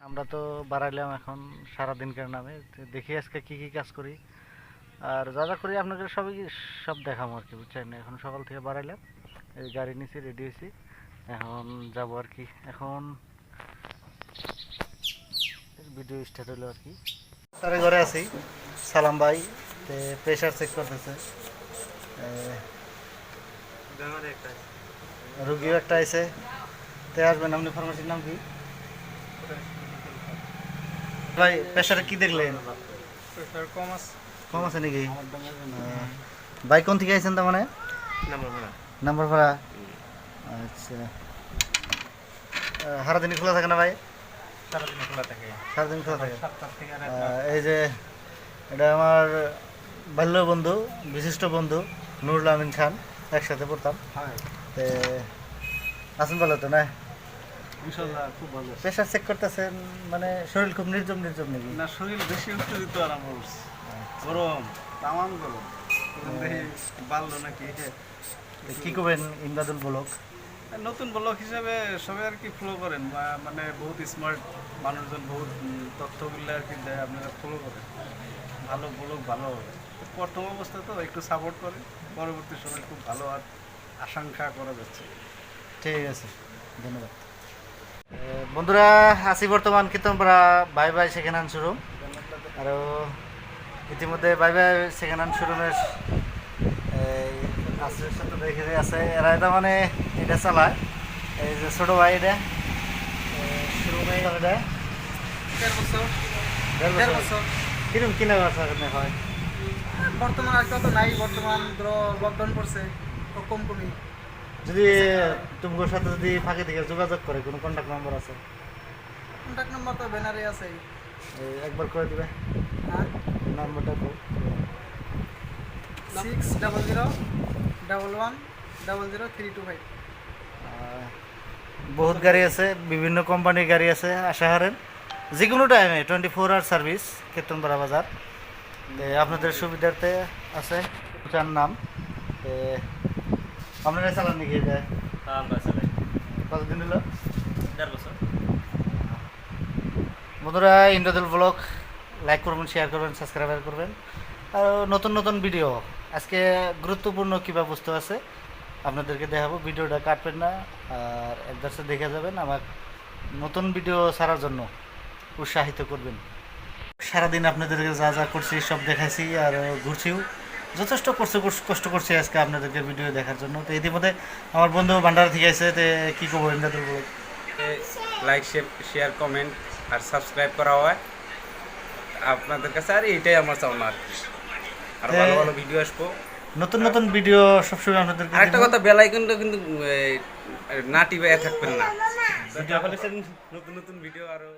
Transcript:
আমরা তো বাড়াইলাম এখন সারাদিনকার নামে, তো দেখি আজকে কি কি কাজ করি আর যা যা করি আপনাদের সবই সব দেখাবো আর কি, বুঝছেন। এখন সকাল থেকে বাড়াইলাম, এই গাড়ি নিচে রেডি হয়েছি, এখন যাব আর কি। এখন ভিডিও স্টার্ট হলো আর কি। স্যারের ঘরে আছি, সালাম ভাই প্রেশার চেক করতেছে। রুগীও একটা আইছে, তে আসবেন। আপনি ফার্মাসির নাম কি ভাই? প্রেশারে কি দেখলেন? কম আছে নাকি? ভাই কোন থেকে আইছেন তার মানে? নাম্বার ভাড়া। আচ্ছা, সারাদিনই খোলা থাকে না ভাই? সারাদিন খোলা থাকে। এই যে এটা আমার বাল্য বন্ধু, বিশিষ্ট বন্ধু নুরুল আমিন খান, একসাথে পড়তাম। আছেন ভালো তো না? খুব ভালো। প্রেশার চেক করতেছেন মানে শরীর খুব নির্জম নির্জম নাকি? না, শরীর বেশি উত্তেজিত আরম্ভ করছে। গরম, তামাম গরম। বাড়লো নাকি? কি করবেন ইমদাদুল ব্লক? নতুন ব্লক হিসাবে সবাই আর কি ফলো করেন, মানে বহুত স্মার্ট মানুষজন, বহুত তথ্যগুলো আর কি দেয়, আপনারা ফলো করেন। ভালো ব্লক ভালো হবে। প্রথম অবস্থা তো একটু সাপোর্ট করে, পরবর্তী সময় খুব ভালো আর আশঙ্কা করা যাচ্ছে। ঠিক আছে, ধন্যবাদ। বন্ধুরা আছি বর্তমান কীর্তনপাড়া বাই বাই সেকেন্ড হ্যান্ড শোরুম। আরও ইতিমধ্যে বাই বাই সেকেন্ড হ্যান্ড শোরুমের আশ্রয়ের সাথে দেখে আছে, এরা এটা মানে এটা চালায়, এই যে ছোটো ভাই এটা শোরুমে এটা 1.5 বছর। কিরকম কিনা ব্যবসা হয় বর্তমান আর কত নাই, বর্তমান ধরো লকডাউন করছে তো কমই। যদি তোমার সাথে যদি ফাঁকি থেকে যোগাযোগ করে, কোনো কন্ট্যাক্ট নাম্বার আছে? কন্ট্যাক্ট নাম্বার তো ব্যানারে আছে, একবার করে দিবে নাম্বারটা। 6001110325। বহুত গাড়ি আছে, বিভিন্ন কোম্পানির গাড়ি আছে, আশা হারেন যে কোনো টাইমে 24 আওয়ার সার্ভিস কীর্তনপাড়া বাজার। আপনাদের সুবিধার্থে আছে চার নাম। আপনারা চালান নাকি এটা? কতদিন হলো? 1.5 বছর। বন্ধুরা ইমদাদুল ব্লগ লাইক করবেন, শেয়ার করবেন, সাবস্ক্রাইব করবেন। আর নতুন নতুন ভিডিও আজকে গুরুত্বপূর্ণ কিবা বস্তু আছে আপনাদেরকে দেখাবো, ভিডিওটা কাটবেন না আর একবার দেখে যাবেন, আমার নতুন ভিডিও ছাড়ার জন্য উৎসাহিত করবেন। সারাদিন আপনাদেরকে যা যা করছি সব দেখাইছি আর ঘুরছিও, যথেষ্ট কষ্ট করছি আজকে আপনাদেরকে ভিডিও দেখার জন্য। তো ইতিমধ্যে আমার বন্ধু ভান্ডার থেকে আছে, তো কী করবো Imdadul blog? Like share comment আর সাবস্ক্রাইব করা হয় আপনাদের কাছে, আর এটাই আমার চাওনা আর ভালো ভালো ভিডিও আসবো, নতুন নতুন ভিডিও সবসময় আপনাদেরকে। আরেকটা কথা, বেল আইকনটা কিন্তু না টিপে থাকবেন না, নতুন নতুন ভিডিও আরো